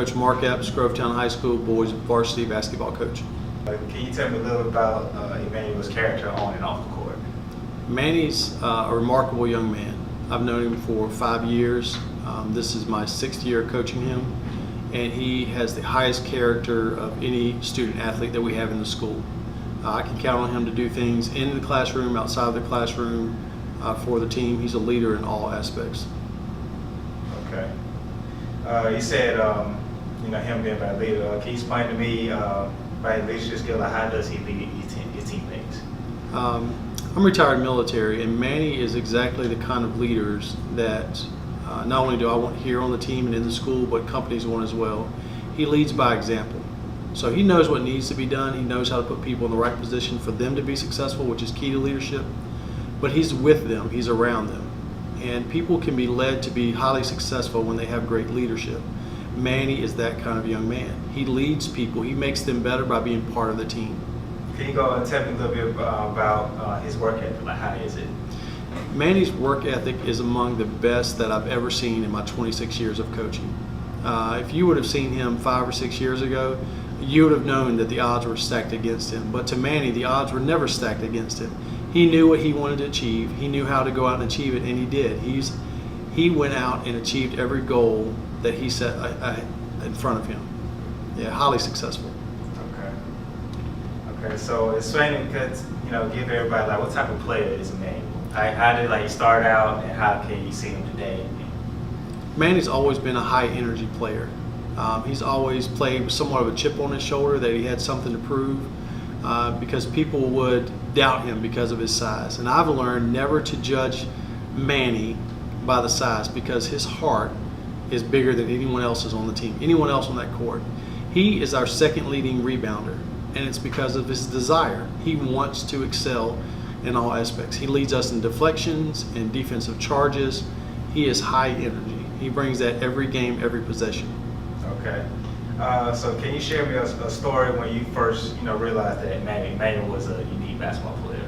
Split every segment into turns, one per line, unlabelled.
Coach Mark Epps, Grovetown High School boys varsity basketball coach.
Can you tell me a little about Emanuel's character on and off the court?
Manny's a remarkable young man. I've known him for 5 years. This is my 6th year coaching him, and he has the highest character of any student athlete that we have in the school. I can count on him to do things in the classroom, outside of the classroom, for the team. He's a leader in all aspects.
Okay. You said, him being a leader. Can you explain to me by leadership skills, how does he lead his teammates?
I'm retired military, and Manny is exactly the kind of leaders that not only do I want here on the team and in the school, but companies want as well. He leads by example. So he knows what needs to be done. He knows how to put people in the right position for them to be successful, which is key to leadership. But he's with them, he's around them. And people can be led to be highly successful when they have great leadership. Manny is that kind of young man. He leads people, he makes them better by being part of the team.
Can you go and tell me a little bit about his work ethic? Like, how is it?
Manny's work ethic is among the best that I've ever seen in my 26 years of coaching. If you would have seen him 5 or 6 years ago, you would have known that the odds were stacked against him. But to Manny, the odds were never stacked against him. He knew what he wanted to achieve. He knew how to go out and achieve it, and he did. He went out and achieved every goal that he set in front of him. Yeah, highly successful.
Okay, so explain it, because give everybody what type of player is Emanuel? How did he start out, and how can you see him today?
Manny's always been a high energy player. He's always played with somewhat of a chip on his shoulder that he had something to prove, because people would doubt him because of his size. And I've learned never to judge Manny by the size, because his heart is bigger than anyone else's on the team, anyone else on that court. He is our second leading rebounder, and it's because of his desire. He wants to excel in all aspects. He leads us in deflections and defensive charges. He is high energy. He brings that every game, every possession.
Okay. So can you share with us a story when you first realized that Emanuel was a unique basketball player?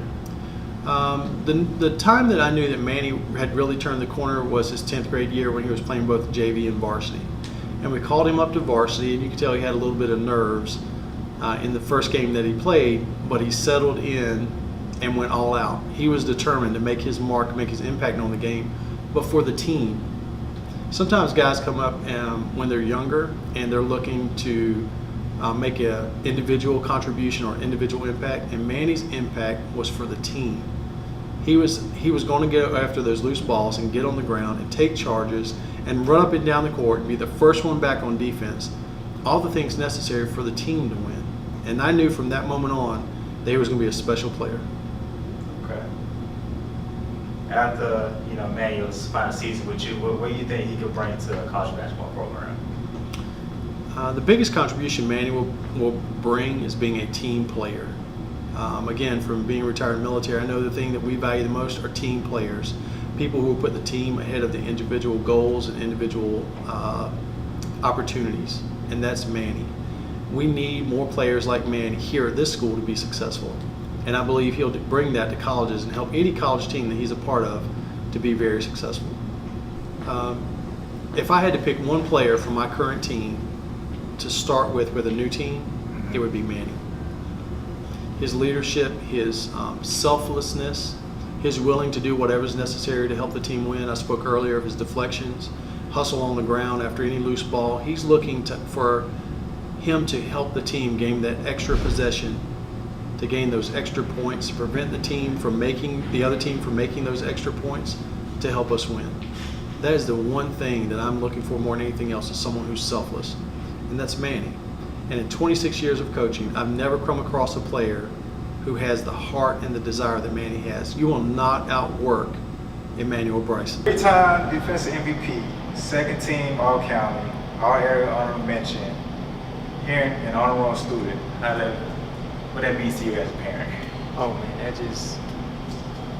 The time that I knew that Manny had really turned the corner was his 10th grade year, when he was playing both JV and varsity. And we called him up to varsity, and you could tell he had a little bit of nerves in the first game that he played, but he settled in and went all out. He was determined to make his mark, make his impact on the game, but for the team. Sometimes guys come up when they're younger and they're looking to make an individual contribution or individual impact, and Manny's impact was for the team. He was going to go after those loose balls and get on the ground and take charges and run up and down the court and be the first one back on defense. All the things necessary for the team to win. And I knew from that moment on that he was going to be a special player.
Okay. After Emanuel's final season with you, what do you think he could bring to a college basketball program?
The biggest contribution Manny will bring is being a team player. Again, from being retired military, I know the thing that we value the most are team players. People who put the team ahead of the individual goals and individual opportunities, and that's Manny. We need more players like Manny here at this school to be successful. And I believe he'll bring that to colleges and help any college team that he's a part of to be very successful. If I had to pick one player from my current team to start with a new team, it would be Manny. His leadership, his selflessness, his willing to do whatever is necessary to help the team win. I spoke earlier of his deflections, hustle on the ground after any loose ball. He's looking for him to help the team gain that extra possession, to gain those extra points, to prevent the other team from making those extra points, to help us win. That is the one thing that I'm looking for more than anything else, is someone who's selfless, and that's Manny. And in 26 years of coaching, I've never come across a player who has the heart and the desire that Manny has. You will not outwork Emanuel Bryson.
3-time defensive MVP, second team All-County, All-Area Honorable Mention, here and honor roll student. What that means to you as a parent?
Oh man, that just,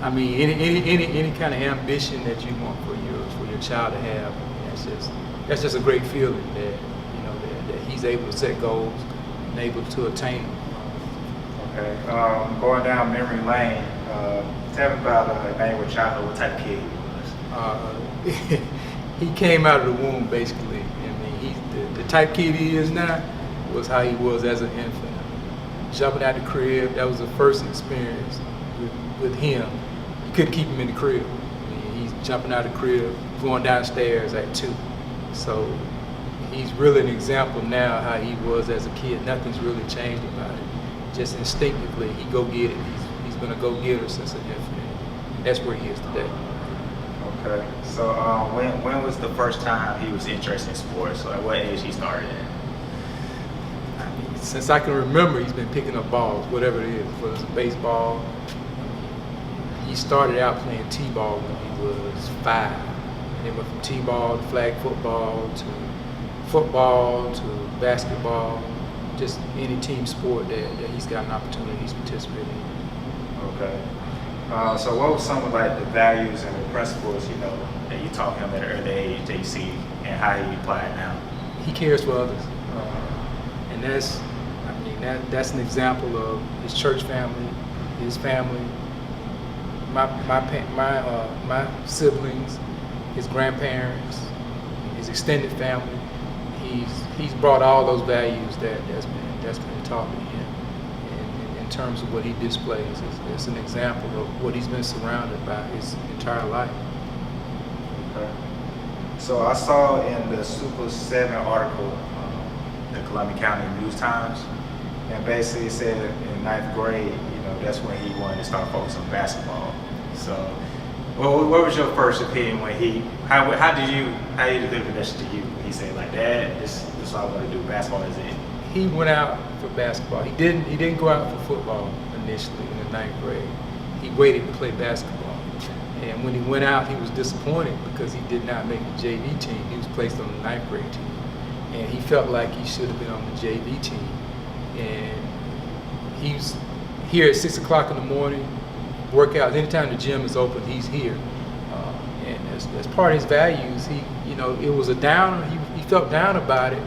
any kind of ambition that you want for your child to have, that's just a great feeling that that he's able to set goals and able to attain them.
Okay, going down memory lane, tell me about Emanuel's childhood, what type of kid he was.
He came out of the womb basically. I mean, the type kid he is now was how he was as an infant. Jumping out the crib, that was the first experience with him. You couldn't keep him in the crib. I mean, he's jumping out of the crib, going downstairs at 2. So he's really an example now how he was as a kid. Nothing's really changed about it. Just instinctively, he go get it. He's been a go-getter since an infant. And that's where he is today.
Okay. So when was the first time he was interested in sports? So at what age he started in?
Since I can remember, he's been picking up balls, whatever it is, whether it's baseball. He started out playing t-ball when he was 5. And then went from t-ball to flag football to basketball, just any team sport that he's got an opportunity he's participating in.
Okay. So what were some of like the values and the principles, that you taught him at an early age that you see and how he apply it now?
He cares for others. And that's an example of his church family, his family, my siblings, his grandparents, his extended family. He's brought all those values that's been taught to him. And in terms of what he displays, it's an example of what he's been surrounded by his entire life.
Okay. So I saw in the Super 7 article, the Columbia County News Times, and basically it said in 9th grade, that's when he wanted to start focusing on basketball. So, what was your first opinion when how did you deliver that to you? When he said like, Dad, this is what I want to do. Basketball is it.
He went out for basketball. He didn't go out for football initially in the 9th grade. He waited to play basketball. And when he went out, he was disappointed because he did not make the JV team. He was placed on the 9th grade team. And he felt like he should have been on the JV team. And he's here at 6 o'clock in the morning, workouts. Anytime the gym is open, he's here. And as part of his values, it was a downer. He felt down about it.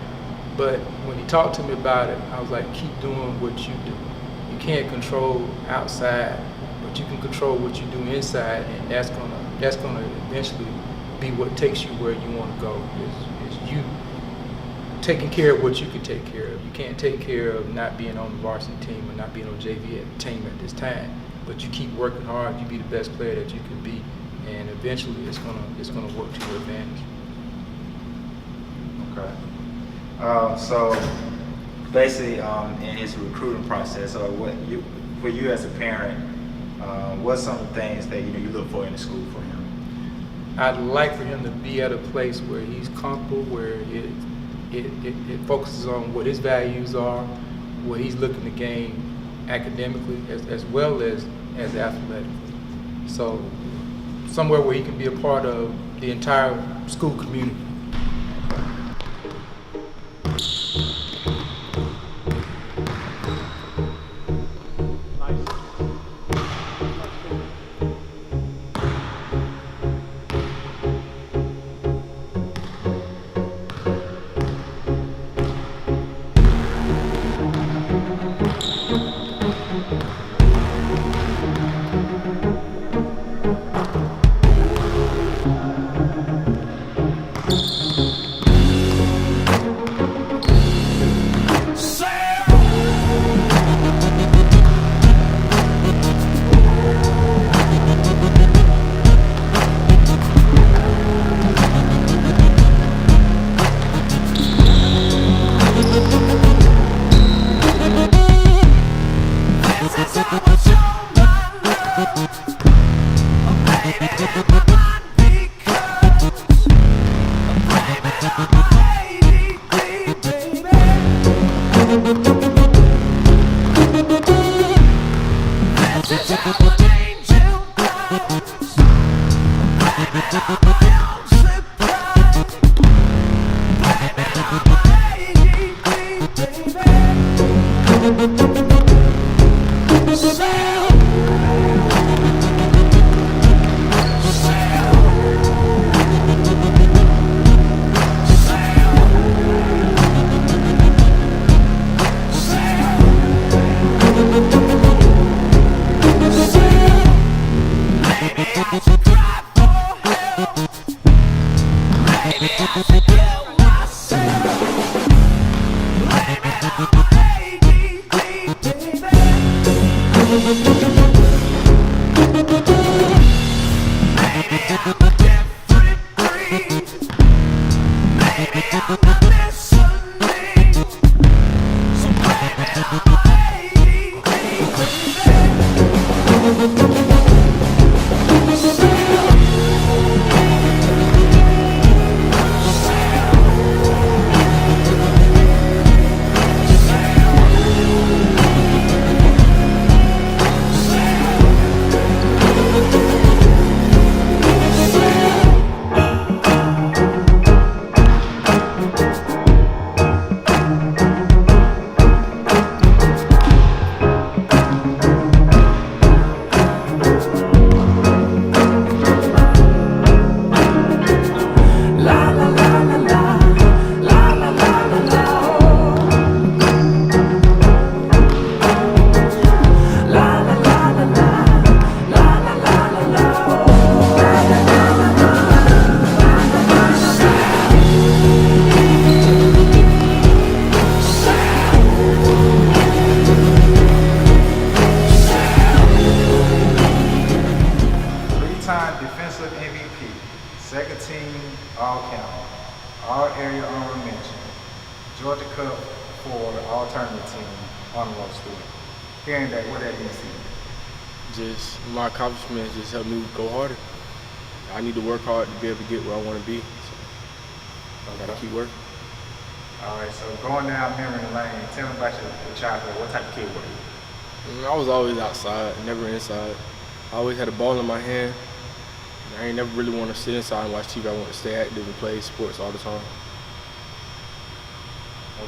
But when he talked to me about it, I was like, keep doing what you do. You can't control outside, but you can control what you do inside, and that's gonna eventually be what takes you where you want to go. Is you taking care of what you can take care of. You can't take care of not being on the varsity team or not being on JV team at this time, but you keep working hard. You be the best player that you can be, and eventually it's gonna work to your advantage.
Okay. So basically, in his recruiting process, or for you as a parent, what's some of the things that you look for in the school for him?
I'd like for him to be at a place where he's comfortable, where it focuses on what his values are, what he's looking to gain academically as well as athletically. So somewhere where he can be a part of the entire school community.
Maybe I should kill myself.
Three-time defensive MVP, second team all-county, all-area honorable mention, Georgia Cup for all-tournament team, honorable student. Hearing that, what that means to you?
Just my accomplishments just help me go harder. I need to work hard to be able to get where I want to be. So I gotta keep working.
All right, so going down memory lane, tell me about your childhood. What type of kid were you?
I was always outside, never inside. I always had a ball in my hand. I ain't never really want to sit inside and watch TV. I want to stay active and play sports all the time.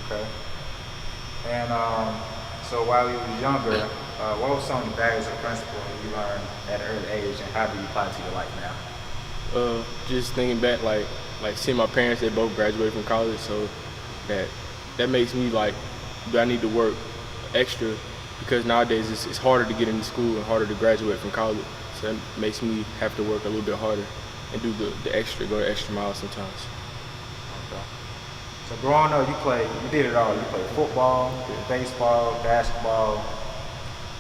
Okay. And so while you were younger, what were some of the values or principles you learned at an early age, and how do you apply to your life now?
Just thinking back, like seeing my parents, they both graduated from college, so that makes me like, do I need to work extra? Because nowadays it's harder to get into school and harder to graduate from college. So that makes me have to work a little bit harder and do the extra, go the extra mile sometimes.
Okay. So growing up, you did it all. You played football, baseball, basketball,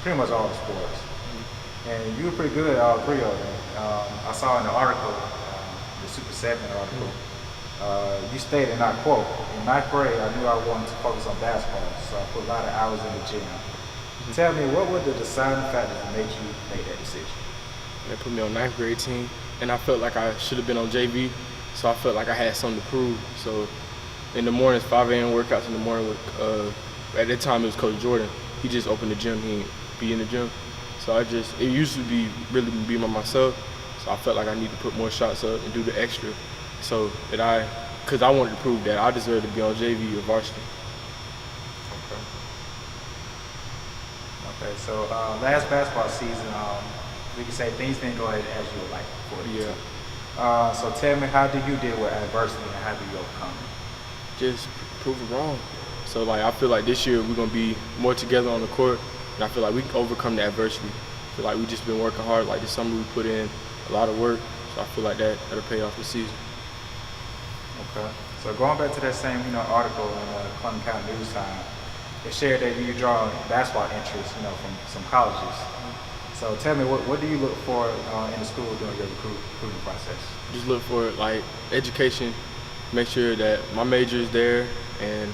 pretty much all the sports. And you were pretty good at all three of them. I saw in the article, the Super 7 article, you stated, and I quote, in ninth grade, I knew I wanted to focus on basketball, so I put a lot of hours in the gym. Tell me, what were the deciding factors that made you make that decision?
They put me on ninth grade team, and I felt like I should have been on JV, so I felt like I had something to prove. So in the mornings, 5 a.m. workouts in the morning with, at that time it was Coach Jordan. He just opened the gym, he'd be in the gym. So it used to be really be by myself, so I felt like I needed to put more shots up and do the extra. So because I wanted to prove that I deserved to be on JV or varsity.
Okay, so last basketball season, we can say things didn't go as you would like for it.
Yeah.
So tell me, how do you deal with adversity and how do you overcome it?
Just prove it wrong. So I feel like this year we're gonna be more together on the court, and I feel like we can overcome the adversity. I feel like we just been working hard. Like this summer we put in a lot of work, so I feel like that'll pay off this season.
Okay. So going back to that same article in the Columbia County News Time, it shared that you draw basketball interest from some colleges. So tell me, what do you look for in the school during your recruiting process?
Just look for education, make sure that my major is there, and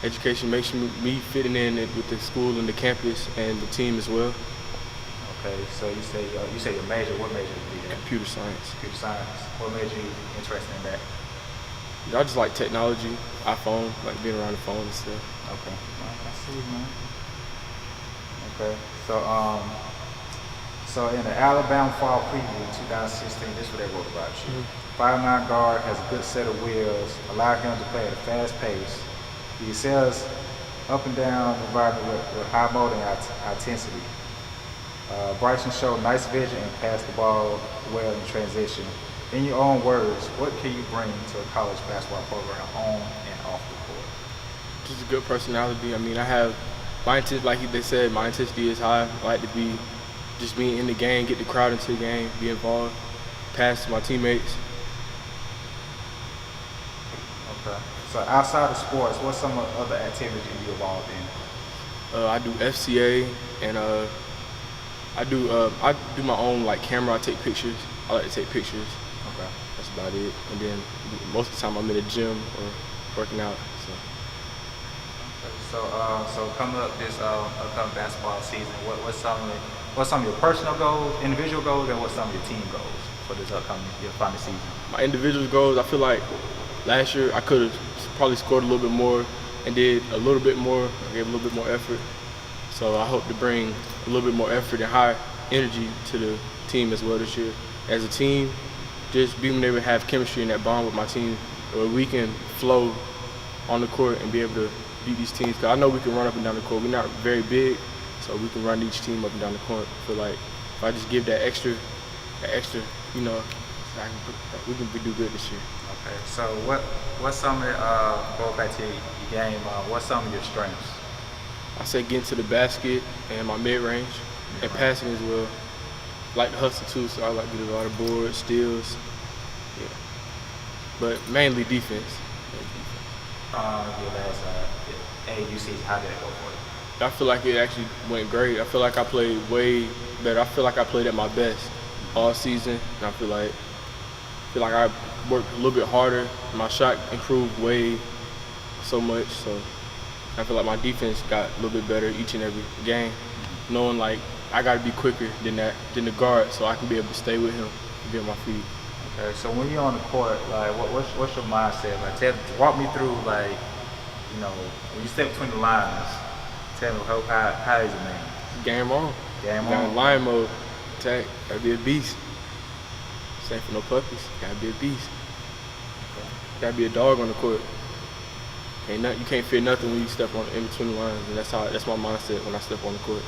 education makes me fitting in with the school and the campus and the team as well.
Okay, so you say your major. What major did you have?
Computer science.
Computer science. What made you interested in that?
I just like technology, iPhone, like being around the phone and stuff.
Okay, I see, man. Okay, so in the Alabama Fall Preview 2016, this is what they wrote about you. 5'9" guard, has a good set of wheels, allow him to play at a fast pace. He excels up and down the environment with high motor and high intensity. Bryson showed nice vision and passed the ball well in transition. In your own words, what can you bring to a college basketball program on and off the court?
Just a good personality. I mean, I have my intensity, like they said, my intensity is high. I like to be in the game, get the crowd into the game, be involved, pass to my teammates.
Okay. So outside of sports, what's some other activities you involved in?
I do FCA and I do my own like camera. I take pictures. I like to take pictures.
Okay.
That's about it. And then most of the time I'm in the gym or working out.
So coming up this upcoming basketball season, what's some of your personal goals, individual goals, and what's some of your team goals for this upcoming your final season?
My individual goals, I feel like last year I could have probably scored a little bit more and did a little bit more, gave a little bit more effort. So I hope to bring a little bit more effort and high energy to the team as well this year. As a team, just being able to have chemistry and that bond with my team where we can flow on the court and be able to beat these teams. Cause I know we can run up and down the court. We're not very big, so we can run each team up and down the court. I feel like if I just give that extra, you know, we can do good this year.
Okay. So what's some of going back to your game? What's some of your strengths?
I say getting to the basket and my mid-range and passing as well. Like to hustle too, so I like to get a lot of boards, steals. Yeah. But mainly defense.
Your last AUC, how did it go for you?
I feel like it actually went great. I feel like I played way better. I feel like I played at my best all season. And I feel like I worked a little bit harder. My shot improved way so much. So I feel like my defense got a little bit better each and every game. Knowing like I got to be quicker than the guard, so I can be able to stay with him and be on my feet.
Okay, so when you're on the court, like, what's your mindset? Like, walk me through, like, you know, when you step between the lines. Tell me how is it, man?
Game on.
Game
Got
on.
line mode. Attack. Gotta be a beast. Same for no puppies. Gotta be a beast. Gotta be a dog on the court. You can't fear nothing when you step on in between the lines, and that's my mindset when I step on the court.